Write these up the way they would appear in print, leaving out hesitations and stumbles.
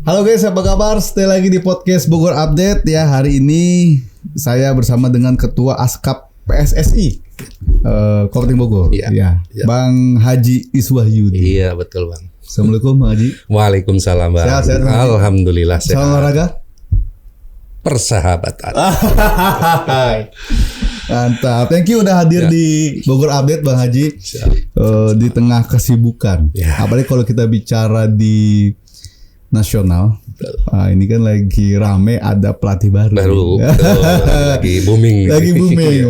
Halo guys, apa kabar? Stay lagi di podcast Bogor Update ya. Hari ini saya bersama dengan Ketua Askap PSSI Kabupaten Bogor. Iya. Bang Haji Iswahyudi. Iya, betul Bang. Assalamualaikum Bang Haji. Waalaikumsalam Bang. Sehat. Alhamdulillah sehat. Salam olahraga. Persahabatan. Mantap. Thank you udah hadir di Bogor Update Bang Haji. Di tengah kesibukan. Apalagi kalau kita bicara di nasional. Ini kan lagi rame, ada pelatih baru. Lagi booming.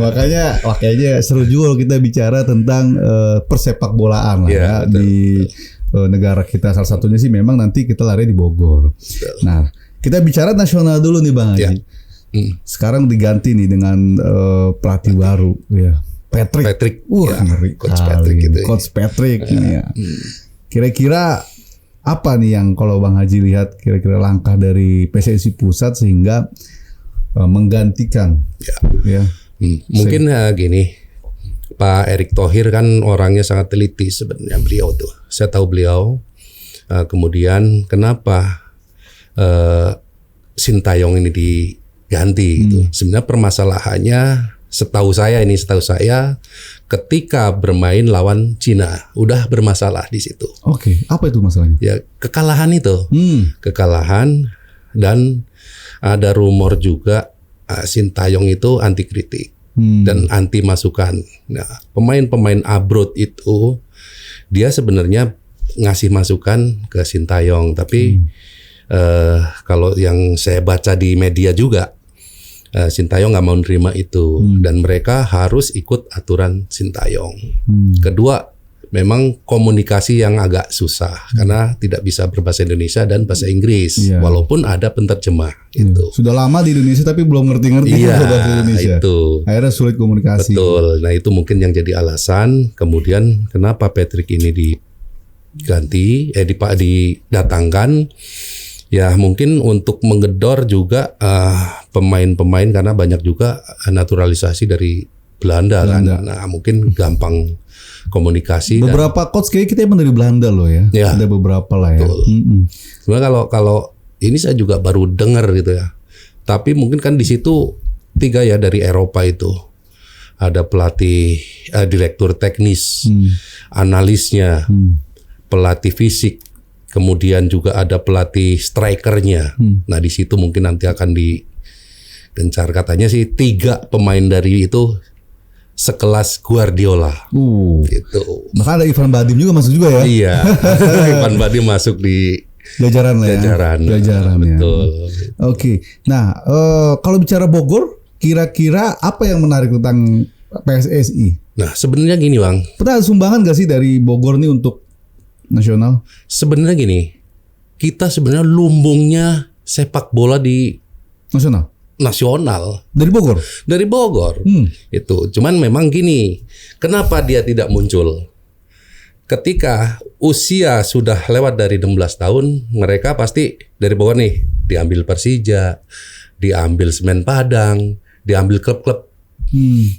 Makanya kayaknya seru juga kalau kita bicara tentang persepak bolaan lah ya di negara kita. Salah satunya sih memang nanti kita lari di Bogor. Nah, kita bicara nasional dulu nih Bang Haji. Sekarang diganti nih dengan pelatih baru ya. Patrick. Ngeri Coach kali. Patrick gitu. Coach Patrick ini ya. Kira-kira apa nih yang kalau Bang Haji lihat kira-kira langkah dari PSSI Pusat sehingga menggantikan ya. Mungkin gini, Pak Erick Thohir kan orangnya sangat teliti sebenarnya beliau tuh. Saya tahu beliau. Kemudian kenapa Sintayong ini diganti gitu. Sebenarnya permasalahannya setahu saya ketika bermain lawan Cina udah bermasalah di situ. Oke, apa itu masalahnya? Ya kekalahan itu, kekalahan dan ada rumor juga Sintayong itu anti kritik dan anti masukan. Nah, pemain-pemain abroad itu dia sebenarnya ngasih masukan ke Sintayong, tapi kalau yang saya baca di media juga Sintayong nggak mau nerima itu dan mereka harus ikut aturan Sintayong. Kedua, memang komunikasi yang agak susah karena tidak bisa berbahasa Indonesia dan bahasa Inggris, walaupun ada penterjemah itu. Sudah lama di Indonesia tapi belum ngerti-ngerti bahasa Indonesia. Itu. Akhirnya sulit komunikasi. Betul. Nah itu mungkin yang jadi alasan. Kemudian kenapa Patrick ini diganti, didatangkan? Ya mungkin untuk menggedor juga pemain-pemain karena banyak juga naturalisasi dari Belanda. Kan. Nah mungkin gampang komunikasi. Beberapa coach kayak kita emang dari Belanda loh ya. Ada beberapa lah ya. Sebenarnya kalau ini saya juga baru dengar gitu ya. Tapi mungkin kan di situ 3 ya dari Eropa itu. Ada pelatih, direktur teknis, analisnya, pelatih fisik. Kemudian juga ada pelatih strikernya. Nah di situ mungkin nanti akan digencar, katanya sih 3 pemain dari itu sekelas Guardiola. Gitu. Bahkan ada Ivan Badim juga masuk juga ya. Iya. Ivan Badim masuk di jajaran lah ya. Jajaran betul. Oke. Nah kalau bicara Bogor, kira-kira apa yang menarik tentang PSSI? Nah sebenarnya gini Bang. Pernah ada sumbangan gak sih dari Bogor nih untuk nasional? Sebenarnya gini, kita sebenarnya lumbungnya sepak bola di nasional dari Bogor. Itu cuman memang gini, kenapa dia tidak muncul? Ketika usia sudah lewat dari 16 tahun, mereka pasti dari Bogor nih diambil Persija, diambil Semen Padang, diambil klub-klub.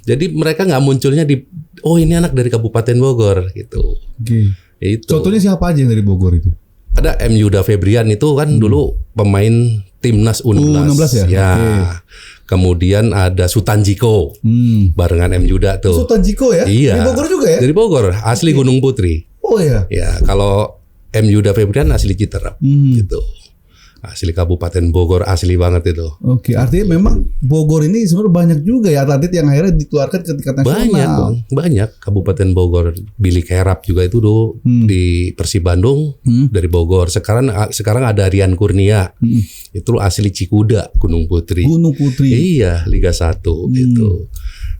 Jadi mereka nggak munculnya ini anak dari Kabupaten Bogor gitu. Itu. Contohnya siapa aja yang dari Bogor itu? Ada M. Yuda Febrian itu kan dulu pemain timnas U16 ya. Kemudian ada Sutanjiko barengan M. Yuda tuh. Sutanjiko ya? Iya. Dari Bogor juga ya? Dari Bogor, asli Gunung Putri. Oh ya. Ya kalau M. Yuda Febrian asli Citerep gitu. Asli Kabupaten Bogor, asli banget itu. Oke, artinya memang Bogor ini sebenarnya banyak juga ya atlet yang akhirnya dikeluarkan ke tingkat nasional. Banyak. Kabupaten Bogor, Billy Kerap juga itu dulu di Persib Bandung dari Bogor. Sekarang ada Rian Kurnia, itu asli Cikuda, Gunung Putri. Iya, Liga 1 gitu.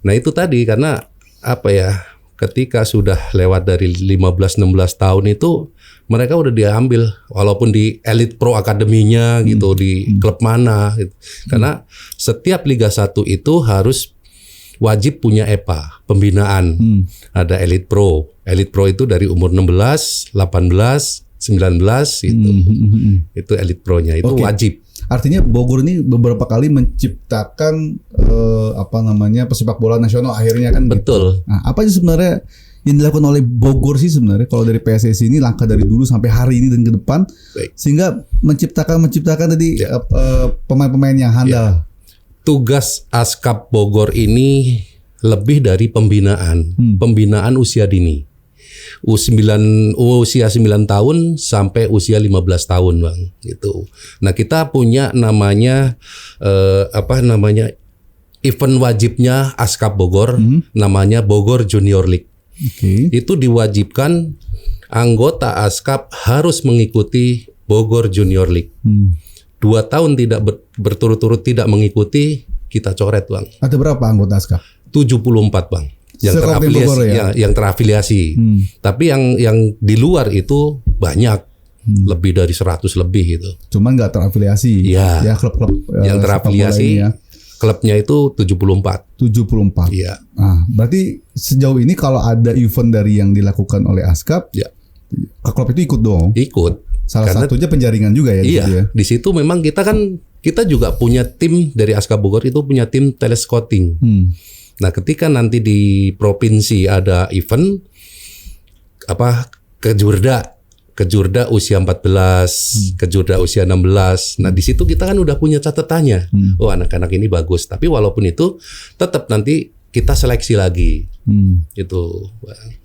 Nah itu tadi karena apa ya? Ketika sudah lewat dari 15-16 tahun itu mereka udah diambil walaupun di Elite Pro akademinya gitu di klub mana gitu. Karena setiap Liga 1 itu harus wajib punya EPA pembinaan. Ada Elite Pro. Elite Pro itu dari umur 16, 18, 19 gitu. Itu Elite Pro-nya itu wajib. Artinya Bogor ini beberapa kali menciptakan pesepak bola nasional akhirnya kan. Betul. Gitu. Nah, apa sih sebenarnya yang dilakukan oleh Bogor sih sebenarnya kalau dari PSSI ini langkah dari dulu sampai hari ini dan ke depan, sehingga menciptakan tadi pemain-pemain yang handal. Tugas Askap Bogor ini lebih dari pembinaan usia dini. Usia 9 tahun sampai usia 15 tahun, Bang, gitu. Nah, kita punya namanya event wajibnya Askap Bogor, namanya Bogor Junior League. Itu diwajibkan anggota Askap harus mengikuti Bogor Junior League. 2 tahun tidak berturut-turut tidak mengikuti, kita coret, Bang. Ada berapa anggota Askap? 74, Bang. Yang terafiliasi. Tapi yang di luar itu banyak, lebih dari 100 lebih gitu. Cuman nggak terafiliasi. Ya klub-klub yang terafiliasi klubnya itu 74. Iya. Nah, berarti sejauh ini kalau ada event dari yang dilakukan oleh Askap, klub itu ikut dong. Ikut. Salah satunya penjaringan juga ya. Iya. Gitu ya? Di situ memang kita juga punya tim dari Askap Bogor, itu punya tim telescouting. Nah, ketika nanti di provinsi ada event Kejurda usia 14, Kejurda usia 16. Nah, di situ kita kan udah punya catatannya. Oh, anak-anak ini bagus. Tapi walaupun itu tetap nanti kita seleksi lagi. Itu.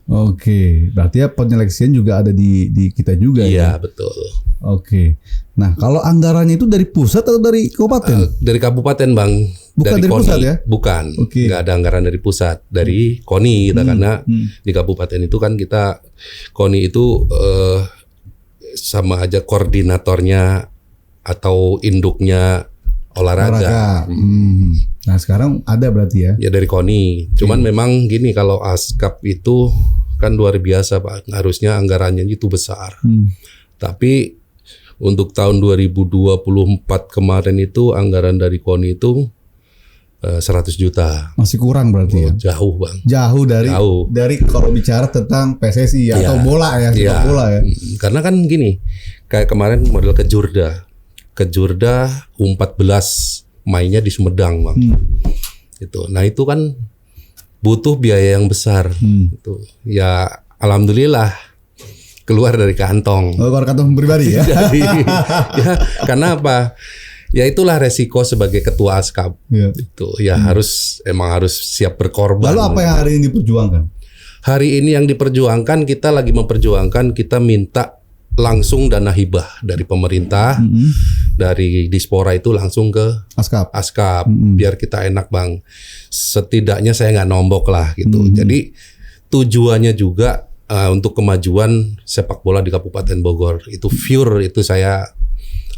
Oke, berarti ya penyeleksian juga ada di kita juga ya. Iya, betul. Oke. Nah, kalau anggarannya itu dari pusat atau dari kabupaten? Dari kabupaten, Bang. Bukan dari KONI. Pusat ya? Bukan. Nggak ada anggaran dari pusat, dari KONI kita karena di kabupaten itu kan kita KONI itu sama aja koordinatornya atau induknya olahraga. Nah, sekarang ada berarti ya? Ya dari KONI. Cuman memang gini, kalau Askap itu kan luar biasa, Pak. Harusnya anggarannya itu besar. Tapi untuk tahun 2024 kemarin itu anggaran dari KONI itu 100 juta. Masih kurang berarti ya? Jauh, Bang. Jauh dari kalau bicara tentang PSSI atau bola ya, sepak bola ya. Karena kan gini, kayak kemarin model Kejurda U14 mainnya di Sumedang, Bang. Itu. Nah, itu kan butuh biaya yang besar. Itu. Ya, alhamdulillah keluar dari kantong. Keluar kantong pribadi ya. Ya, karena apa? Ya itulah resiko sebagai ketua Askap. Itu ya harus siap berkorban. Lalu apa yang hari ini diperjuangkan? Hari ini yang diperjuangkan, kita lagi memperjuangkan, kita minta langsung dana hibah dari pemerintah, dari Dispora itu langsung ke Askap. Biar kita enak, Bang. Setidaknya saya nggak nombok lah gitu. Jadi tujuannya juga untuk kemajuan sepak bola di Kabupaten Bogor. Itu pure, itu saya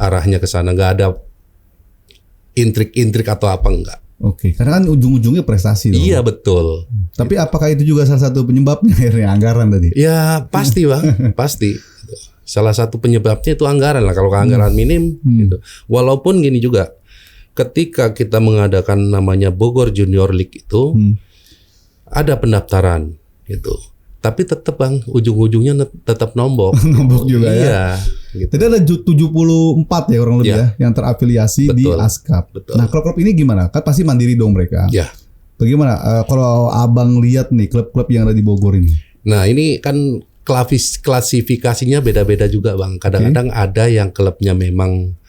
arahnya ke sana, nggak ada intrik-intrik atau apa, enggak. Oke, karena kan ujung-ujungnya prestasi dong. Iya, betul. Tapi apakah itu juga salah satu penyebabnya akhirnya anggaran tadi? Ya pasti, Bang, pasti. Salah satu penyebabnya itu anggaran lah. Kalau anggaran minim, gitu. Walaupun gini juga, ketika kita mengadakan namanya Bogor Junior League itu ada pendaftaran, gitu. Tapi tetap, Bang, ujung-ujungnya tetap nombok. Nombok juga ya. Iya. Gitu. Jadi ada 74 ya kurang lebih ya yang terafiliasi di Askap. Nah, klub-klub ini gimana? Kan pasti mandiri dong mereka. Ya. Bagaimana kalau Abang lihat nih klub-klub yang ada di Bogor ini? Nah, ini kan klasifikasinya beda-beda juga, Bang. Kadang-kadang ada yang klubnya memang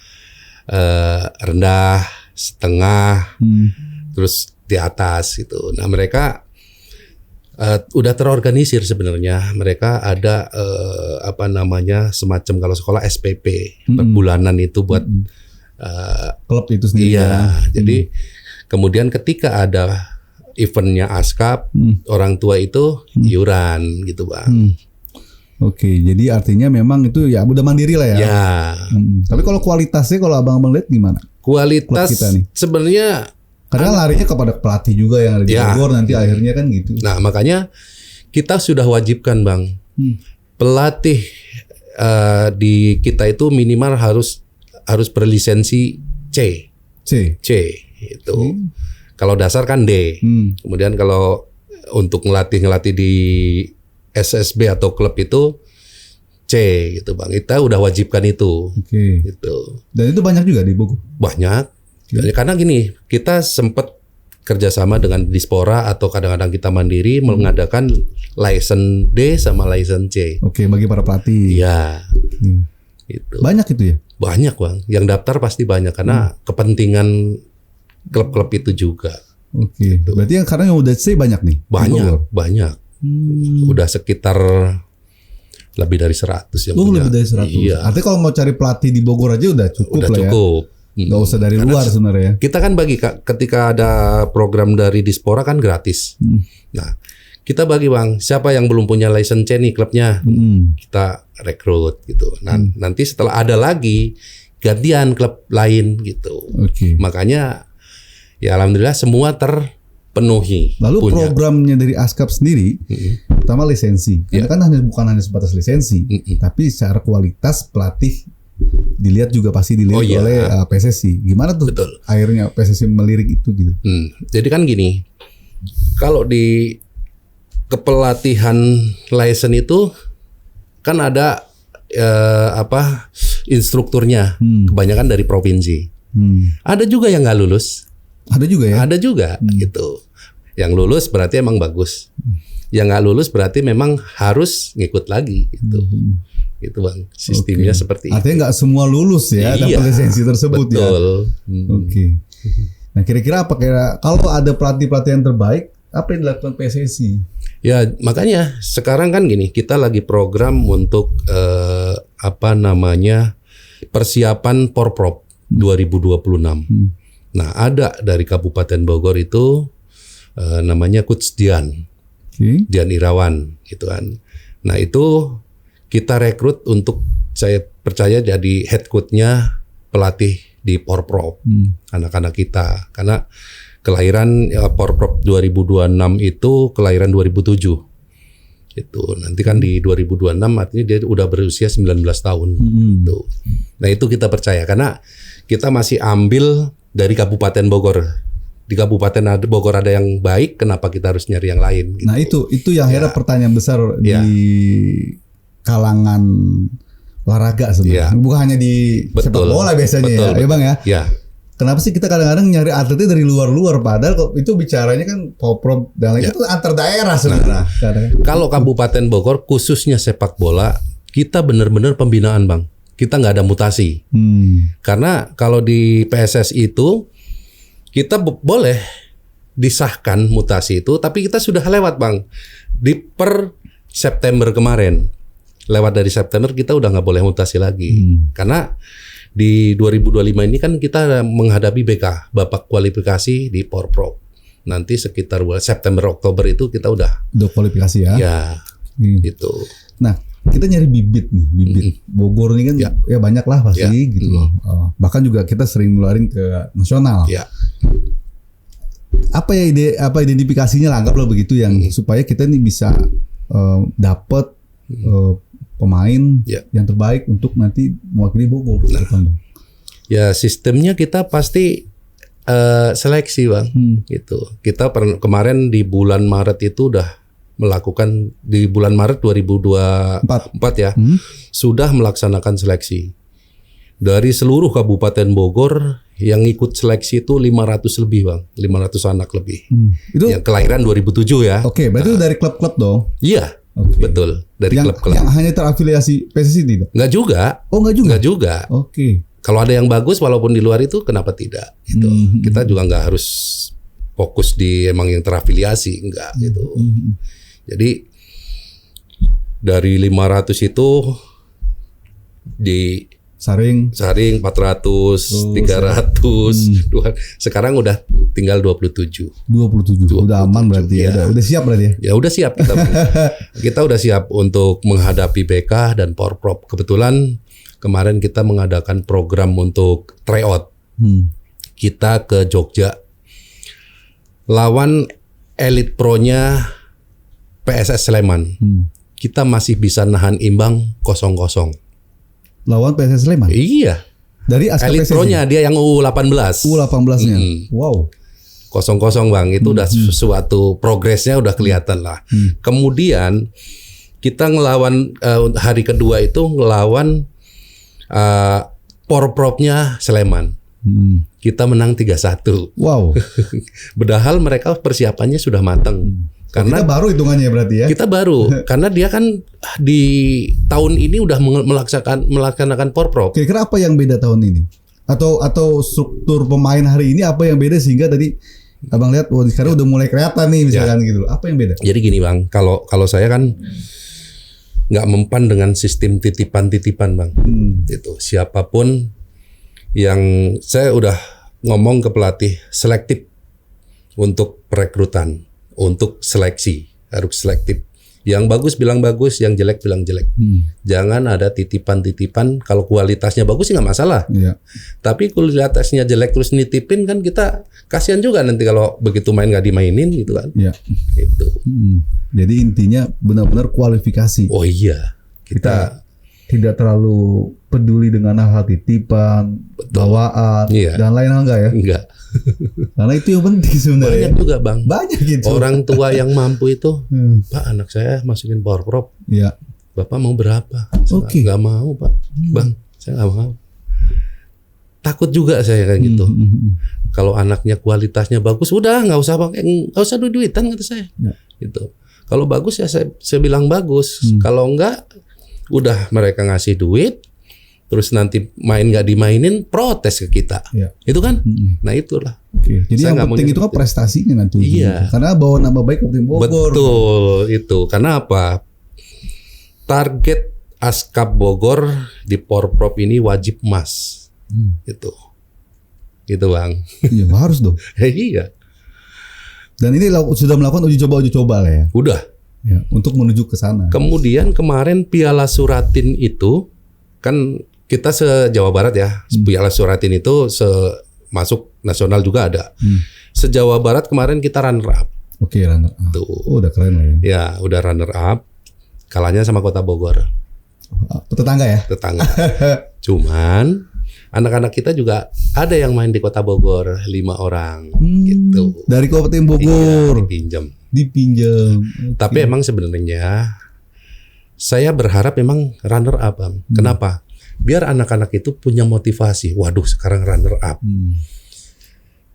rendah, setengah, terus di atas gitu. Nah, mereka udah terorganisir sebenarnya. Mereka ada semacam kalau sekolah SPP per bulanan itu buat klub itu sendiri. Iya, jadi kemudian ketika ada eventnya Askap, orang tua itu iuran gitu, Bang. Oke, jadi artinya memang itu ya udah mandiri lah ya. Ya. Tapi kalau kualitasnya kalau abang-abang lihat gimana? Kualitas sebenarnya karena larinya kepada pelatih juga yang ada di Bogor nanti akhirnya kan gitu. Nah, makanya kita sudah wajibkan, Bang. Pelatih di kita itu minimal harus berlisensi C itu. Kalau dasar kan D. Kemudian kalau untuk ngelatih di SSB atau klub itu C gitu, Bang. Kita udah wajibkan itu. Gitu. Dan itu banyak juga di Bogor. Banyak. Karena gini, kita sempat kerjasama dengan Dispora atau kadang-kadang kita mandiri mengadakan license D sama license C. Oke, bagi para pelatih. Iya. Itu. Banyak itu ya? Banyak Bang. Yang daftar pasti banyak karena kepentingan klub-klub itu juga. Oke. Gitu. Berarti yang sekarang yang udah C banyak nih? Banyak. Udah sekitar lebih dari 100 yang punya. Lebih dari 100. Iya. Artinya kalau mau cari pelatih di Bogor aja udah cukup Udah lah cukup. ya. Nggak usah dari luar sebenarnya. Kita kan bagi ketika ada program dari Dispora kan gratis. Nah, kita bagi Bang, siapa yang belum punya license C nih klubnya, kita rekrut gitu. Nah, nanti setelah ada lagi gantian klub lain gitu. Makanya ya alhamdulillah semua terpenuhi. Lalu programnya dari ASKAP sendiri, pertama lisensi. Karena kan bukan hanya sebatas lisensi, tapi secara kualitas pelatih dilihat juga pasti dilihat oleh PSSI. Gimana tuh akhirnya PSSI melirik itu gitu? Jadi kan gini, kalau di kepelatihan license itu kan ada instrukturnya, kebanyakan dari provinsi. Ada juga yang nggak lulus. Ada juga ya? Ada juga gitu. Yang lulus berarti emang bagus. Yang nggak lulus berarti memang harus ngikut lagi gitu. Gitu Bang. Sistemnya seperti itu. Artinya nggak semua lulus ya dapat lisensi tersebut. Betul. Oke. Nah kira-kira apa kalau ada pelatih-pelatih yang terbaik, apa yang dilakukan PSSI? Ya makanya sekarang kan gini, kita lagi program untuk persiapan Porprov 2026. Nah ada dari Kabupaten Bogor itu namanya Coach Dian Irawan gitu kan. Nah itu kita rekrut untuk saya percaya jadi head coach-nya pelatih di Porprov anak-anak kita karena kelahiran Porprov 2026 itu kelahiran 2007. Itu nanti kan di 2026 artinya dia udah berusia 19 tahun. Tuh. Nah, itu kita percaya karena kita masih ambil dari Kabupaten Bogor. Di Kabupaten Bogor ada yang baik, kenapa kita harus nyari yang lain gitu. Nah, itu yang akhirnya pertanyaan besar di kalangan olahraga sebenarnya. Bukan hanya di sepak bola biasanya ya Bang ya. Ya. Kenapa sih kita kadang-kadang nyari atletnya dari luar-luar padahal kok itu bicaranya kan Porprov dan lain itu antar daerah sebenarnya. Kalau Kabupaten Bogor khususnya sepak bola kita benar-benar pembinaan Bang. Kita nggak ada mutasi. Karena kalau di PSSI itu kita boleh disahkan mutasi itu, tapi kita sudah lewat Bang. Di per September kemarin, lewat dari September kita udah nggak boleh mutasi lagi. Karena di 2025 ini kan kita menghadapi BK, babak kualifikasi di Porprov. Nanti sekitar September Oktober itu kita udah kualifikasi ya. Ya, gitu. Nah, kita nyari bibit nih, bibit Bogor ini kan ya banyak lah pasti gitu loh. Bahkan juga kita sering ngeluarin ke nasional. Ya. Apa identifikasinya lah anggaplah begitu yang supaya kita nih bisa dapat pemain yang terbaik untuk nanti mewakili Bogor. Ya sistemnya kita pasti seleksi Bang, gitu. Kita kemarin di bulan Maret itu udah melakukan di bulan Maret 2024 ya, sudah melaksanakan seleksi dari seluruh Kabupaten Bogor yang ikut seleksi itu 500 lebih Bang, 500 anak lebih. Itu yang kelahiran 2007 ya. Oke, berarti itu dari klub-klub dong? Iya. Betul, dari klub-klub. Yang hanya terafiliasi PSSI tidak? Enggak juga. Oh, enggak juga? Enggak juga. Oke. Kalau ada yang bagus walaupun di luar itu kenapa tidak? Gitu. Kita juga enggak harus fokus di emang yang terafiliasi, enggak gitu. Jadi dari 500 itu di Saring 400, 300, sekarang udah tinggal 27. Udah aman berarti ya. Udah siap berarti ya? Ya udah siap kita. Kita udah siap untuk menghadapi BK dan Porprov. Kebetulan kemarin kita mengadakan program untuk tryout. Kita ke Jogja. Lawan Elite Pro-nya PSS Sleman. Kita masih bisa nahan imbang 0-0. Lawan PSS Sleman? Iya. Dari ASKAP Elite Pro-nya dia yang U18. U18-nya. Wow. 0-0 Bang, itu udah suatu progresnya udah kelihatan lah. Kemudian kita ngelawan hari kedua itu ngelawan Porprov-nya Sleman. Kita menang 3-1. Wow. Padahal mereka persiapannya sudah matang. Karena kita baru hitungannya berarti ya. Kita baru karena dia kan di tahun ini udah melaksanakan Porprov. Kira-kira apa yang beda tahun ini? Atau struktur pemain hari ini apa yang beda sehingga tadi Abang lihat sekarang udah mulai kelihatan nih misalkan gitu. Apa yang beda? Jadi gini Bang, kalau saya kan nggak mempan dengan sistem titipan-titipan Bang. Itu siapapun yang saya udah ngomong ke pelatih selektif untuk perekrutan. Untuk seleksi harus selektif. Yang bagus bilang bagus, yang jelek bilang jelek. Jangan ada titipan-titipan. Kalau kualitasnya bagus sih nggak masalah. Iya. Tapi kualitasnya jelek terus nitipin kan kita kasihan juga nanti kalau begitu main nggak dimainin gitu kan. Iya. Itu. Jadi intinya benar-benar kualifikasi. Oh iya. Kita tidak terlalu peduli dengan hal titipan, bawaan, dan lain hal enggak ya? Enggak. Karena itu yang penting sebenarnya. Banyak juga Bang. Banyak gitu. Orang tua yang mampu itu, Pak anak saya masukin Porprov. Iya. Bapak mau berapa? Oke. Nggak mau Pak. Bang, saya nggak mau. Takut juga saya kayak gitu. Kalau anaknya kualitasnya bagus, udah nggak usah pakai, nggak usah duit-duitan kata saya. Ya. Gitu. Kalau bagus ya saya bilang bagus. Kalau enggak, udah mereka ngasih duit. Terus nanti main nggak dimainin, protes ke kita, itu kan? Nah itulah. Jadi saya yang penting itu kan prestasinya nanti. Iya. Karena bawa nama baik Kabupaten Bogor. Betul itu. Karena apa? Target Askap Bogor di Porprov ini wajib emas. Itu Bang. Iya harus dong. Iya. Dan ini sudah melakukan uji coba lah ya. Udah. Ya, untuk menuju ke sana. Kemudian kemarin Piala Suratin itu kan kita se-Jawa Barat ya, Piala Suratin itu masuk nasional juga ada. Se-Jawa Barat kemarin kita runner up. Oke, runner up. Tuh. Oh, udah keren lah ya. Ya, udah runner up. Kalahnya sama Kota Bogor. Tetangga ya? Tetangga. Cuman anak-anak kita juga ada yang main di Kota Bogor, 5 orang gitu. Dari Kabupaten Bogor. Iya, dipinjam. Tapi emang sebenarnya saya berharap memang runner up, Bang. Kenapa? Biar anak-anak itu punya motivasi. Waduh, sekarang runner up.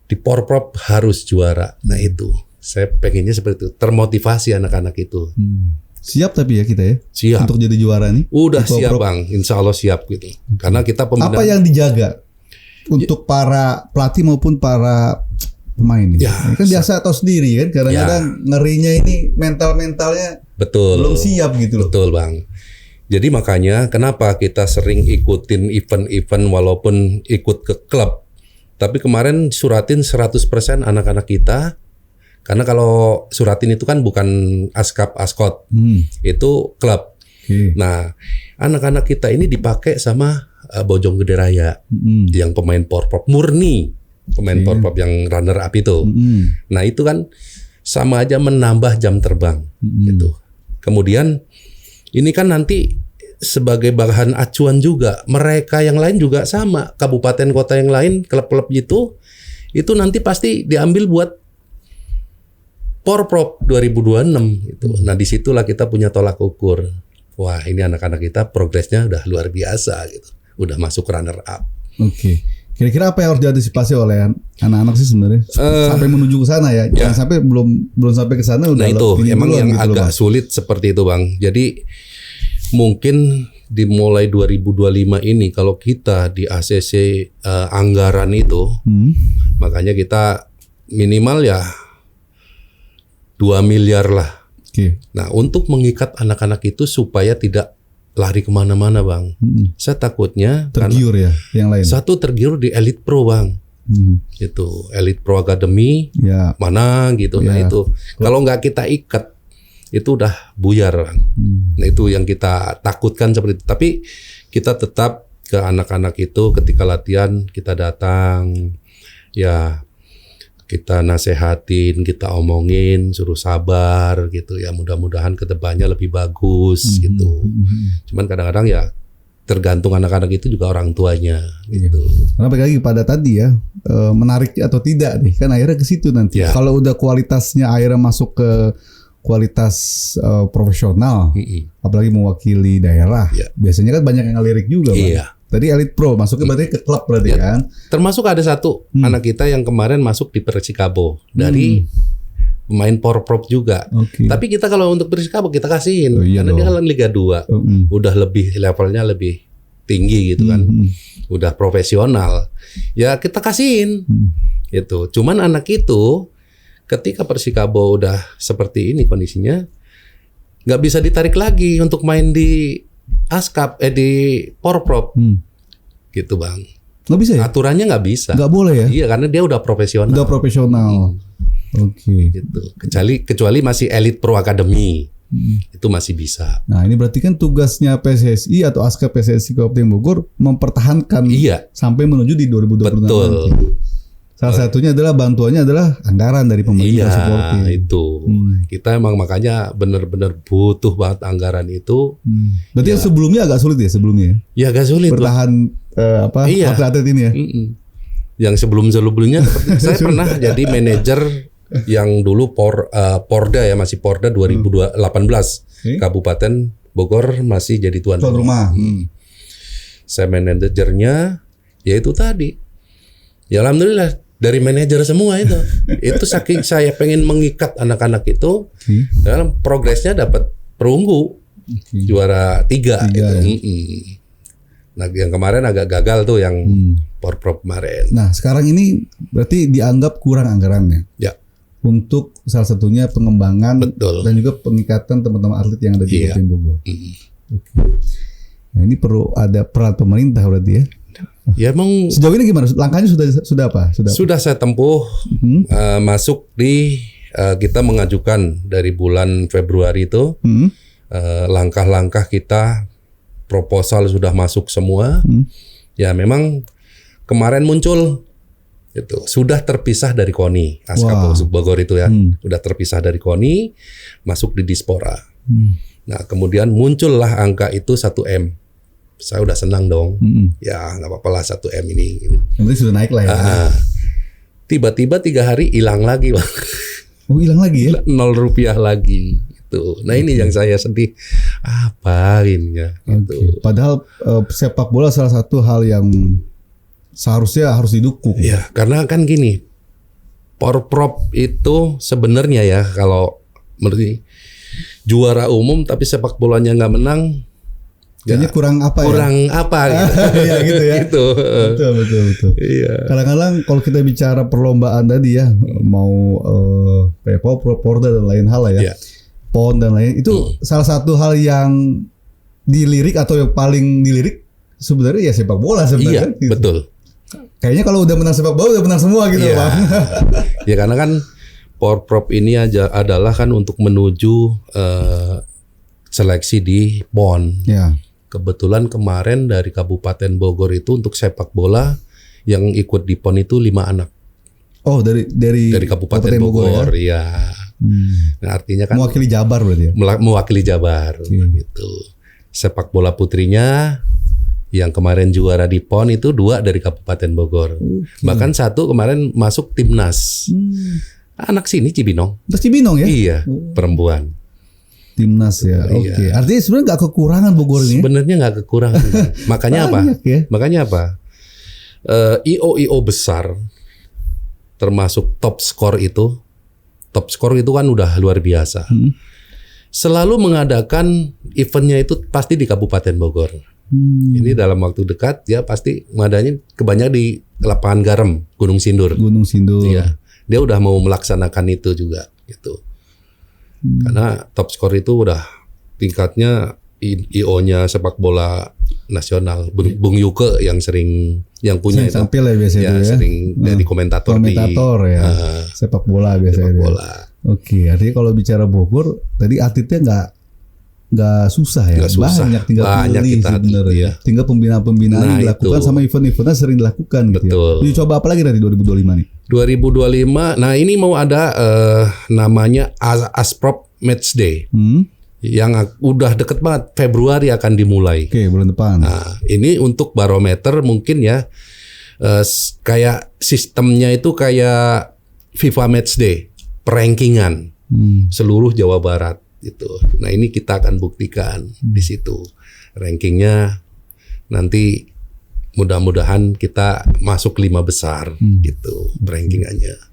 Di Porprov harus juara. Nah itu, saya pengennya seperti itu. Termotivasi anak-anak itu. Siap tapi ya kita ya? Siap. Untuk jadi juara nih? Udah siap Bang, insya Allah siap gitu. Karena kita pembinaan. Apa yang dijaga untuk para pelatih maupun para pemain nih? Ya, kan biasa tahu sendiri kan, kadang-kadang ngerinya ini mentalnya belum siap gitu loh. Betul Bang. Jadi makanya kenapa kita sering ikutin event-event walaupun ikut ke klub. Tapi kemarin Suratin 100% anak-anak kita. Karena kalau Suratin itu kan bukan Askap Askot. Itu klub. Nah, anak-anak kita ini dipakai sama Bojonggede Raya. Yang pemain Porprov murni. Pemain Porprov yang runner up itu. Nah, itu kan sama aja menambah jam terbang gitu. Kemudian ini kan nanti sebagai bahan acuan juga. Mereka yang lain juga sama. Kabupaten kota yang lain, klub-klub itu nanti pasti diambil buat Porprov 2026 gitu. Nah disitulah kita punya tolak ukur. Wah ini anak-anak kita progresnya udah luar biasa gitu. Udah masuk runner up. Oke. Kira-kira apa yang harus diantisipasi oleh anak-anak sih sebenarnya sampai menuju ke sana ya? Jangan sampai belum sampai ke sana udah. Nah itu emang yang gitu agak sulit seperti itu Bang. Jadi mungkin dimulai 2025 ini kalau kita di ACC anggaran itu, makanya kita minimal ya 2 miliar lah. Nah untuk mengikat anak-anak itu supaya tidak lari kemana-mana Bang. Saya takutnya tergiur ya yang lain. Satu tergiur di Elite Pro Bang. Itu Elite Pro Academy mana gitu. Nah itu kalau nggak kita ikat itu udah buyar Bang. Nah itu yang kita takutkan seperti itu. Tapi kita tetap ke anak-anak itu ketika latihan kita datang ya kita nasehatin, kita omongin, suruh sabar gitu ya. Mudah-mudahan ke depannya lebih bagus gitu. Cuman kadang-kadang ya tergantung anak-anak itu juga orang tuanya gitu. Karena balik lagi pada tadi ya, menarik atau tidak nih. Kan akhirnya ke situ nanti. Kalau udah kualitasnya akhirnya masuk ke kualitas profesional, apalagi mewakili daerah. Biasanya kan banyak yang ngelirik juga, Bang. Tadi Elite Pro masuknya berarti ke klub berarti kan? Termasuk ada satu anak kita yang kemarin masuk di Persikabo dari pemain Porprov juga. Tapi kita kalau untuk Persikabo kita kasihin karena dia kan Liga 2. Udah lebih levelnya lebih tinggi gitu kan. Udah profesional. Ya kita kasihin. Gitu. Cuman anak itu ketika Persikabo udah seperti ini kondisinya, nggak bisa ditarik lagi untuk main di Askap, di Porprov, gitu bang. Nggak bisa ya? Aturannya nggak bisa. Nggak boleh ya? Iya karena dia udah profesional. Udah profesional. Gitu. Kecuali masih Elite Pro Academy, itu masih bisa. Nah ini berarti kan tugasnya PSSI atau Askap PSSI Kabupaten Bogor mempertahankan sampai menuju di 2026 Betul. nanti. Salah satunya adalah bantuannya adalah anggaran dari pemerintah supporting. Itu. Kita emang makanya benar-benar butuh banget anggaran itu. Berarti yang sebelumnya agak sulit ya sebelumnya? Ya agak sulit. Bertahan atlet ini ya? Yang sebelumnya saya pernah jadi manajer yang dulu Porda ya, masih Porda 2018. Kabupaten Bogor masih jadi tuan rumah. Saya manajernya ya itu tadi. Ya alhamdulillah dari manajer semua itu. Itu saking saya pengen mengikat anak-anak itu, dalam progresnya dapat perunggu juara 3 gitu. Nah yang kemarin agak gagal tuh yang Porprov kemarin. Nah sekarang ini berarti dianggap kurang anggarannya. Ya. Untuk salah satunya pengembangan dan juga pengikatan teman-teman atlet yang ada di Kabupaten Bogor. Nah ini perlu ada peran pemerintah berarti ya. Ya emang sejauh ini gimana? Langkahnya sudah apa? Sudah saya tempuh masuk di kita mengajukan dari bulan Februari itu langkah-langkah kita proposal sudah masuk semua. Ya memang kemarin muncul itu sudah terpisah dari KONI Askap Bogor itu ya sudah terpisah dari KONI masuk di Dispora. Nah kemudian muncullah angka itu 1M. Saya udah senang dong. Ya nggak apa-apa lah 1M ini. Yang penting sudah naik lah ya. Tiba-tiba 3 hari hilang lagi bang. Oh hilang lagi ya? 0 rupiah lagi. Gitu. Nah ini yang saya sedih. Apa ini ya? Gitu. Padahal sepak bola salah satu hal yang seharusnya harus didukung. Ya karena kan gini. Porprov itu sebenarnya ya kalau menurut juara umum tapi sepak bolanya nggak menang. Kayaknya kurang apa gitu. Ya gitu ya. Gitu. Betul. Iya. Kadang-kadang kalau kita bicara perlombaan tadi ya, mau Porda dan lain hal lah ya. PON dan lain itu salah satu hal yang dilirik atau yang paling dilirik sebenarnya ya sepak bola sebenarnya. Iya, gitu. Betul. Kayaknya kalau udah menang sepak bola udah menang semua gitu Bang. Ya karena kan Porprov ini adalah kan untuk menuju seleksi di PON. Ya. Kebetulan kemarin dari Kabupaten Bogor itu untuk sepak bola yang ikut di PON itu 5 anak. Oh dari Kabupaten Bogor ya. Nah artinya kan mewakili Jabar berarti ya. Mewakili Jabar gitu. Sepak bola putrinya yang kemarin juara di PON itu 2 dari Kabupaten Bogor. Bahkan 1 kemarin masuk timnas. Anak sini Cibinong. Cibinong ya? Iya, perempuan. Timnas ya. Oke. Artinya sebenarnya nggak kekurangan Bogor ini. Sebenarnya nggak kekurangan. Makanya apa? Ya? Makanya apa? IO besar termasuk top skor itu kan udah luar biasa. Selalu mengadakan eventnya itu pasti di Kabupaten Bogor. Ini dalam waktu dekat dia pasti ngadain kebanyakan di lapangan garam Gunung Sindur. Iya. Dia udah mau melaksanakan itu juga gitu. Karena top skor itu udah tingkatnya IO-nya sepak bola nasional. Bung Yuke yang punya itu. Tampil ya biasanya ya. Sering jadi komentator ya. Sepak bola biasanya. Sepak bola. Oke, artinya kalau bicara Bogor tadi atletnya nggak susah ya. Banyak tinggal pilih sebenarnya. Ya. Tinggal pembinaan dilakukan sama event-eventnya sering dilakukan gitu. Betul. Ya. Dicoba apa lagi nanti 2025 nih? 2025. Nah, ini mau ada namanya Asprop Match Day. Yang udah deket banget, Februari akan dimulai. Oke, bulan depan. Nah, ini untuk barometer mungkin ya kayak sistemnya itu kayak FIFA Match Day, perankingan seluruh Jawa Barat gitu. Nah, ini kita akan buktikan di situ. Rankingnya nanti mudah-mudahan kita masuk 5 besar gitu rankingannya.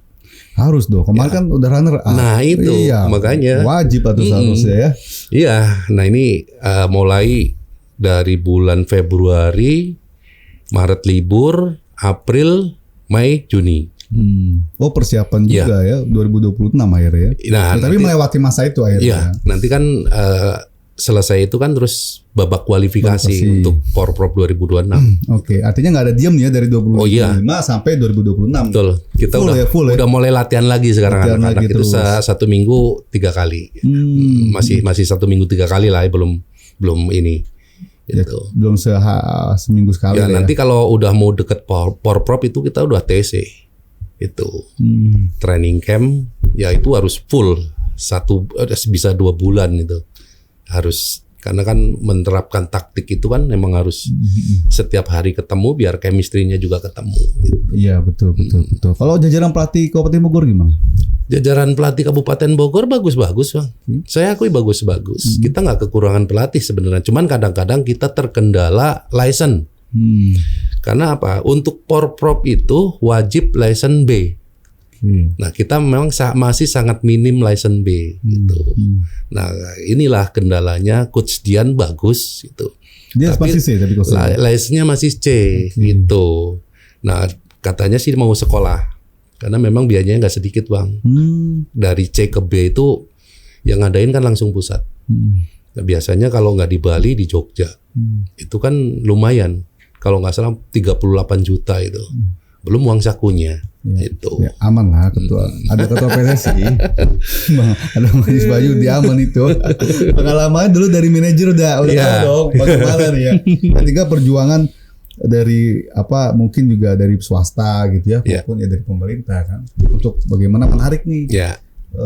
Harus dong. Kemarin kan udah runner up. Nah itu makanya wajib atau seharusnya ya. Iya. Nah ini mulai dari bulan Februari, Maret libur, April, Mei, Juni. Oh persiapan juga ya 2026 akhirnya ya. Nah, tapi melewati masa itu akhirnya. Iya. Nanti kan selesai itu kan terus babak kualifikasi untuk Porprov 2026. Oke, artinya nggak ada diam nih ya dari 2025 sampai 2026. Betul. Kita udah mulai latihan lagi sekarang anak-anak itu 1 minggu 3 kali. Masih 1 minggu 3 kali lah, belum ini. Gitu. Ya, belum seminggu sekali. Ya, nanti kalau udah mau deket Porprov itu kita udah TC. Itu. Training camp ya itu harus full bisa 2 bulan itu. Harus, karena kan menerapkan taktik itu kan memang harus setiap hari ketemu biar chemistry-nya juga ketemu. Iya betul. Kalau jajaran pelatih Kabupaten Bogor gimana? Jajaran pelatih Kabupaten Bogor bagus-bagus Bang. Saya akui bagus-bagus. Kita nggak kekurangan pelatih sebenarnya. Cuman kadang-kadang kita terkendala license. Karena apa? Untuk Porprov itu wajib license B. Nah kita memang masih sangat minim license B gitu. Nah inilah kendalanya. Coach Dian bagus gitu. Dia masih C tapi license-nya masih C gitu. Nah katanya sih mau sekolah karena memang biayanya nggak sedikit Bang. Dari C ke B itu yang ngadain kan langsung pusat. Nah, biasanya kalau nggak di Bali di Jogja itu kan lumayan. Kalau nggak salah 38 juta itu. Belum uang sakunya. Itu aman lah ketua. Ada ketua PSSI. Ada Mas Bayu dia aman itu. Pengalaman dulu dari manajer udah tahu dong bagaimana nih ya. Ketika perjuangan dari mungkin juga dari swasta gitu ya, maupun ya dari pemerintah kan untuk bagaimana menarik nih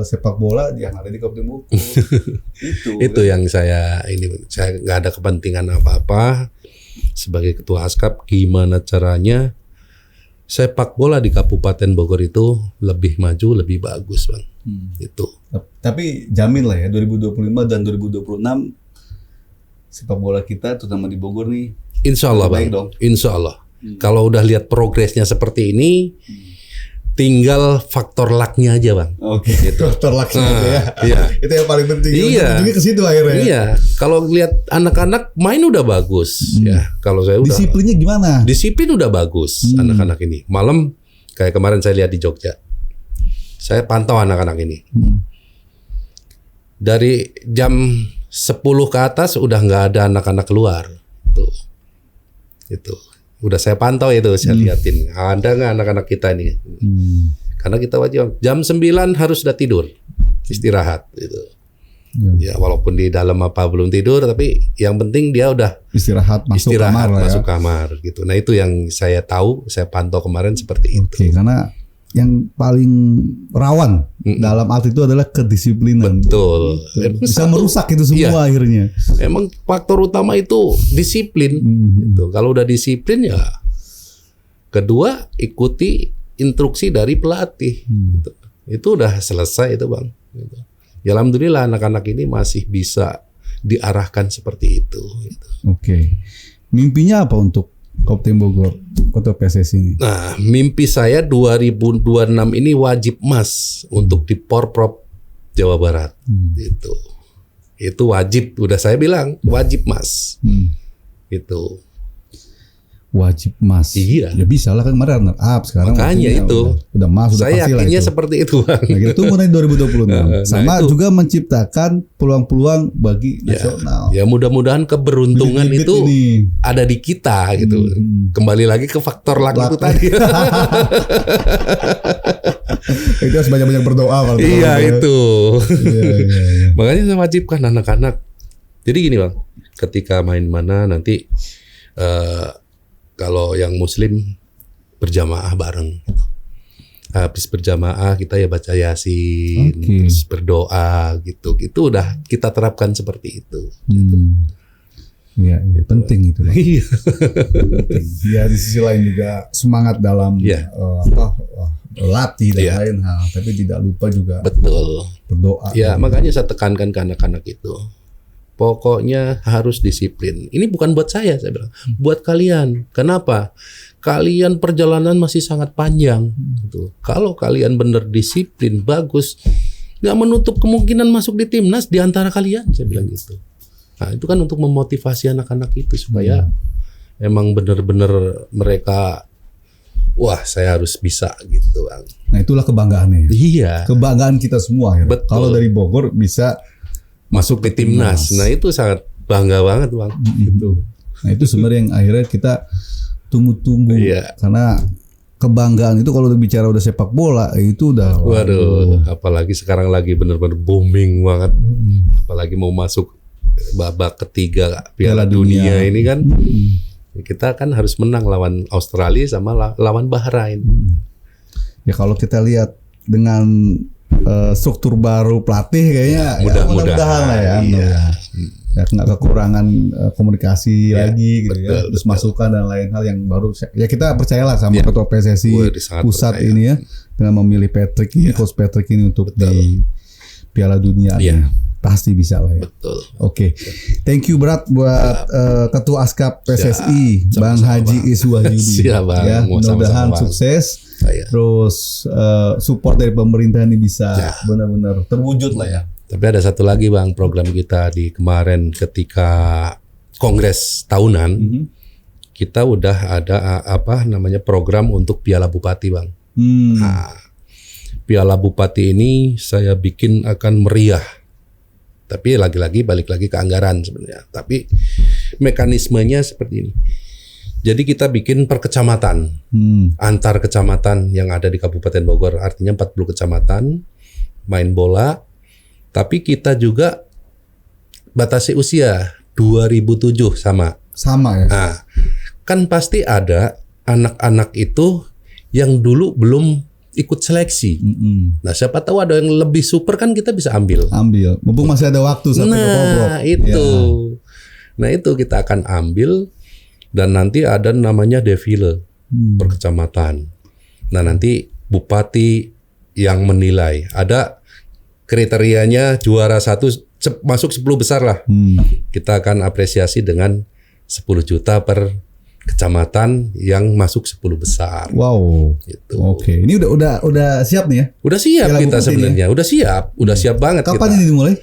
sepak bola yang ada di Kabupaten Bogor. Itu yang saya nggak ada kepentingan apa-apa sebagai ketua ASKAP, gimana caranya sepak bola di Kabupaten Bogor itu lebih maju, lebih bagus Bang. Itu. Tapi jamin lah ya 2025 dan 2026 sepak bola kita terutama di Bogor nih. Insya Allah Bang. Dong. Insya Allah. Kalau udah lihat progresnya seperti ini, tinggal faktor luck-nya aja Bang. Oke. Gitu. Faktor luck-nya ya. Iya. Itu yang paling penting. Iya. Juga ke situ akhirnya. Iya. Kalau lihat anak-anak main udah bagus ya. Kalau saya udah. Disiplinnya gimana? Disiplin udah bagus anak-anak ini. Malam kayak kemarin saya lihat di Jogja. Saya pantau anak-anak ini. Dari jam 10 ke atas udah nggak ada anak-anak keluar. Itu. Udah saya pantau itu, saya liatin. Ada nggak anak-anak kita ini? Karena kita wajib jam 9 harus sudah tidur, istirahat gitu. Ya walaupun di dalam belum tidur, tapi yang penting dia udah istirahat masuk kamar gitu. Nah itu yang saya tahu, saya pantau kemarin seperti itu. Karena yang paling rawan dalam atlet itu adalah kedisiplinan. Betul. Bisa merusak itu semua akhirnya. Emang faktor utama itu disiplin. Gitu. Kalau udah disiplin ya, kedua ikuti instruksi dari pelatih. Gitu. Itu udah selesai itu Bang. Gitu. Ya alhamdulillah anak-anak ini masih bisa diarahkan seperti itu. Gitu. Oke. Mimpinya apa untuk Kabupaten Bogor, Kota PSSI ini? Nah, mimpi saya 2026 ini wajib emas untuk di Porprov Jawa Barat. Itu wajib, udah saya bilang wajib emas. Itu wajib emas. Iya. Ya bisa lah kan kemarin runner up sekarang. Makanya itu. Udah emas, udah saya pasti lah yakinnya itu. seperti itu Bang. Nah, kita tunggu nanti 2026. Sama itu juga menciptakan peluang-peluang bagi nasional. Ya mudah-mudahan keberuntungan itu ada di kita gitu. Kembali lagi ke faktor luck itu tadi. Itu harus banyak-banyak berdoa. Iya itu. Makanya saya wajibkan anak-anak. Jadi gini Bang, ketika main mana nanti kalau yang Muslim berjamaah bareng. Habis berjamaah kita ya baca Yasin, terus berdoa gitu. Itu udah kita terapkan seperti itu. Iya, penting itu. Iya. Ya di sisi lain juga semangat dalam latih dan lain hal, tapi tidak lupa juga betul berdoa. Ya makanya saya tekankan ke anak-anak itu. Pokoknya harus disiplin. Ini bukan buat saya bilang, buat kalian. Kenapa? Kalian perjalanan masih sangat panjang. Gitu. Kalau kalian benar disiplin, bagus, nggak menutup kemungkinan masuk di timnas di antara kalian, saya bilang gitu. Nah, itu kan untuk memotivasi anak-anak itu supaya emang benar-benar mereka, wah saya harus bisa gitu, Bang. Nah itulah kebanggaannya. Iya. Kebanggaan kita semua. Ya. Kalau dari Bogor bisa masuk ke timnas. Nah itu sangat bangga banget, Bang. Gitu. Nah itu sebenarnya yang akhirnya kita tunggu-tunggu. Iya. Karena kebanggaan itu kalau bicara udah sepak bola itu udah. Waduh, apalagi sekarang lagi benar-benar booming banget. Apalagi mau masuk babak ketiga Piala Dunia ini kan. Kita kan harus menang lawan Australia sama lawan Bahrain. Ya kalau kita lihat dengan struktur baru pelatih kayaknya mudah-mudahan lah ya. Iya. Ya nggak kekurangan komunikasi lagi gitu ya. Terus masukan dan lain hal yang baru. Ya kita percayalah sama ketua PSSI pusat ini ya dengan memilih Patrick ini, Coach Patrick ini untuk di Piala Dunia. Pasti bisa lah ya. Betul. Oke. Thank you berat buat Ketua Askap PSSI Bang Haji Iswahyudi. Siap, Bang. Ya, mudah-mudahan sukses. Terus support dari pemerintah ini bisa benar-benar terwujud lah ya. Tapi ada satu lagi, Bang, program kita di kemarin ketika Kongres tahunan, kita udah ada program untuk Piala Bupati, Bang. Nah, Piala Bupati ini saya bikin akan meriah. Tapi lagi-lagi balik lagi ke anggaran sebenarnya. Tapi mekanismenya seperti ini. Jadi kita bikin per kecamatan, antar kecamatan yang ada di Kabupaten Bogor, artinya 40 kecamatan main bola. Tapi kita juga batasi usia 2007 sama ya. Nah, kan pasti ada anak-anak itu yang dulu belum ikut seleksi. Nah, siapa tahu ada yang lebih super kan kita bisa ambil. Mumpung masih ada waktu sampai itu. Ya. Nah, itu kita akan ambil dan nanti ada namanya defile per kecamatan. Nah, nanti bupati yang menilai. Ada kriterianya juara 1 masuk 10 besar lah. Kita akan apresiasi dengan 10 juta per kecamatan yang masuk 10 besar. Wow. Gitu. Oke. Ini udah siap nih ya? Udah siap kita sebenarnya. Udah siap banget. Kapan ini dimulai?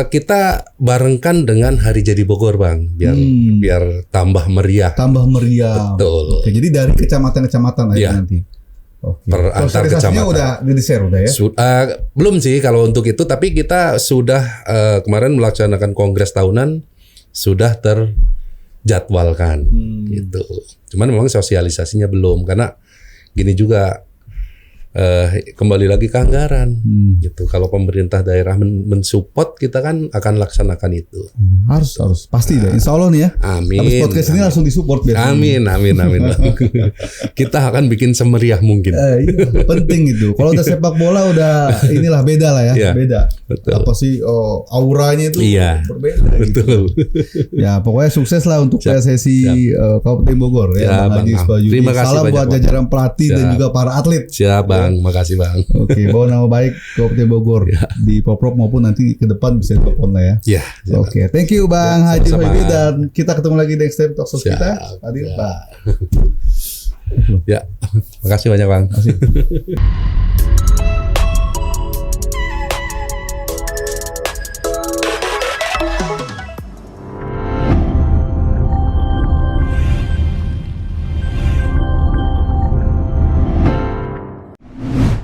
Kita barengkan dengan Hari Jadi Bogor, Bang, biar tambah meriah. Betul. Oke, jadi dari kecamatan-kecamatan aja nanti. Oke. Per antar kecamatan. Udah di-share udah ya? Belum sih kalau untuk itu, tapi kita sudah kemarin melaksanakan kongres tahunan sudah terjadwalkan gitu. Cuman memang sosialisasinya belum karena gini juga kembali lagi ke anggaran gitu. Kalau pemerintah daerah mensupport kita kan akan laksanakan itu. Harus pasti deh. Insya Allah nih ya. Amin. Habis podcast ini langsung disupport biar. Amin. Kita akan bikin semeriah mungkin. Iya, penting itu. Kalau udah sepak bola udah inilah beda lah ya. Beda. Betul. Apa sih auranya itu berbeda. Betul. Gitu. Ya pokoknya sukses lah untuk PSSI Kabupaten Bogor ya. Terima kasih salam banyak, buat jajaran pelatih dan juga para atlet. Siap, Bang. Makasih, Bang. Oke, bawa nama baik Kabupaten Bogor di Poprov maupun nanti ke depan bisa ditelepon lah ya. Oke, thank you Bang Haji Iswahyudi dan kita ketemu lagi next time talk show kita. Hadir, Pak. Makasih banyak, Bang. Makasih.